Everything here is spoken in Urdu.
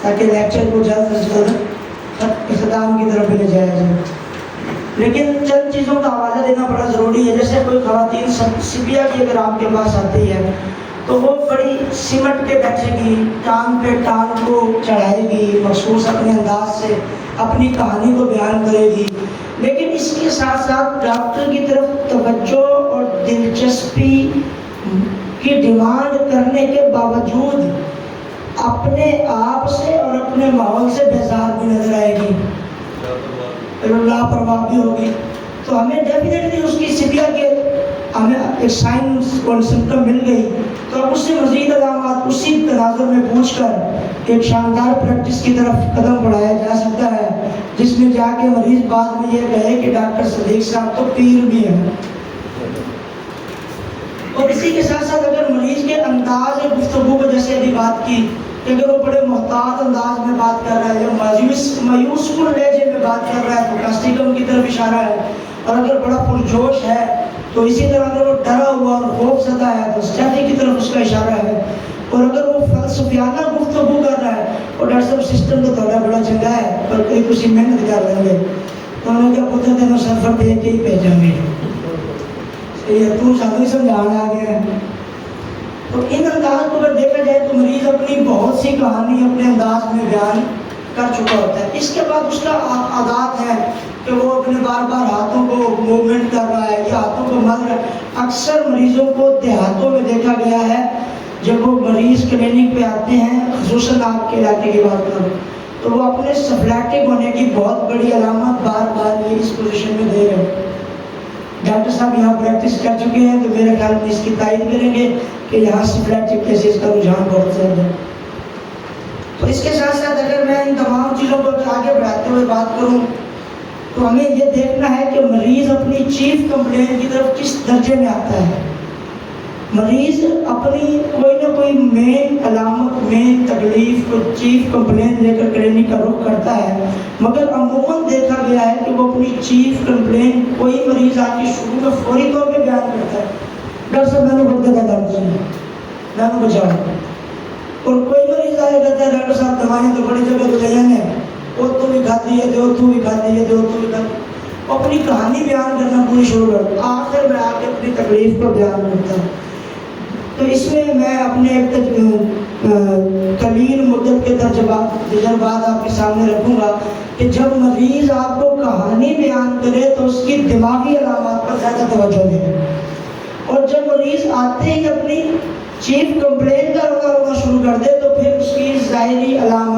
تاکہ لیکچر کو جلد از جلد اختتام کی طرف لے جایا جائے. لیکن چند چیزوں کا حوالہ دینا بڑا ضروری ہے. جیسے کوئی خواتین سپیا کی اگر آپ کے پاس آتی ہے تو وہ بڑی سمٹ کے بیٹھے گی, ٹانگ پہ ٹانگ کو چڑھائے گی, مخصوص اپنے انداز سے اپنی کہانی کو بیان کرے گی. لیکن اس کے ساتھ ساتھ ڈاکٹر کی طرف توجہ اور دلچسپی کی ڈیمانڈ کرنے کے باوجود اپنے آپ سے اور اپنے ماحول سے بیزار بھی نظر آئے گی, لاپرواہ بھی ہوگی. تو ہمیں ڈیفینیٹلی اس کی سپیا کے ہمیں ایک سائنس اور سمٹم مل گئی, تو اب اس سے مزید علامات اسی تناظر میں پوچھ کر ایک شاندار پریکٹس کی طرف قدم بڑھایا جا سکتا ہے, جس میں جا کے مریض بعد میں یہ کہے کہ ڈاکٹر صدیق صاحب تو پیر بھی ہیں. اور اسی کے ساتھ ساتھ اگر مریض کے انداز گفتگو کو جیسے ابھی بات کی کہ اگر وہ بڑے محتاط انداز میں بات کر رہا ہے یا مایوس کن لہجے میں بات کر رہا ہے تو کاسٹیکم کی طرف اشارہ ہے, اور اگر بڑا پرجوش ہے تو اسی طرح اگر وہ ڈرا ہوا اور خوف زدہ ہے تو اسٹڈی کی طرف اس کا اشارہ ہے. اور اگر وہ فلسفیانہ گفتگو کر رہا ہے اور ڈاکٹر صاحب سسٹم تو تھوڑا بڑا چنگا ہے پر کئی کچھ محنت کر لیں گے تو انہوں نے کیا پتر دنوں سفر دے کے ہی بھیجیں گے, یہ تو ساتھ ہی سمجھانا آ گیا ہے. تو ان انداز کو اگر دیکھا جائے تو مریض اپنی بہت سی کہانی اپنے انداز میں بیان کر چکا ہوتا ہے. اس کے بعد اس کا عادات ہے کہ وہ اپنے بار بار ہاتھوں کو موومنٹ کر رہا ہے یا ہاتھوں کو مل رہا ہے. اکثر مریضوں کو دیہاتوں میں دیکھا گیا ہے جب وہ مریض کلینک پہ آتے ہیں, خصوصاً آپ کے علاقے کی بات کروں, تو وہ اپنے سفلیٹک ہونے کی بہت بڑی علامت بار بار یہ اس پوزیشن میں دے رہے ہیں. ڈاکٹر صاحب یہاں پریکٹس کر چکے ہیں تو میرے خیال میں اس کی تائید کریں گے کہ یہاں سفلیٹک کیسز کا رجحان بہت زیادہ ہے. تو اس کے ساتھ ساتھ اگر میں ان تمام چیزوں کو آگے بڑھاتے ہوئے بات کروں تو ہمیں یہ دیکھنا ہے کہ مریض اپنی چیف کمپلین کی طرف کس درجے میں آتا ہے. مریض اپنی کوئی نہ کوئی مین علامت, مین تکلیف کو چیف کمپلین لے کر کلینک کا رخ کرتا ہے, مگر عموماً دیکھا گیا ہے کہ وہ اپنی چیف کمپلین کوئی مریض آ کے شروع میں فوری طور پہ بیان کرتا ہے, ڈاکٹر صاحب میں نے بڑھتے کا درد سنا, میں نے بچاؤ. اور کوئی مریض آیا کہتا ہے ڈاکٹر صاحب دوائیں تو بڑی جگہ تو لے جائیں, وہ تو بھی کھاتی ہے, دو تو بھی کھاتی ہے, دو تو بھی کھاتی ہے, اپنی کہانی بیان کرنا پوری شروع کر, آخر میں آ کے اپنی تکلیف کو بیان کرتا ہے. تو اس میں میں اپنے ایک قلیل مدت کے تجربات آپ کے سامنے رکھوں گا کہ جب مریض آپ کو کہانی بیان کرے تو اس کی دماغی علامات پر زیادہ توجہ دیں, اور جب مریض آتے ہی اپنی چیف کمپلین کا رونا شروع کر دے تو پھر اس کی ظاہری علامات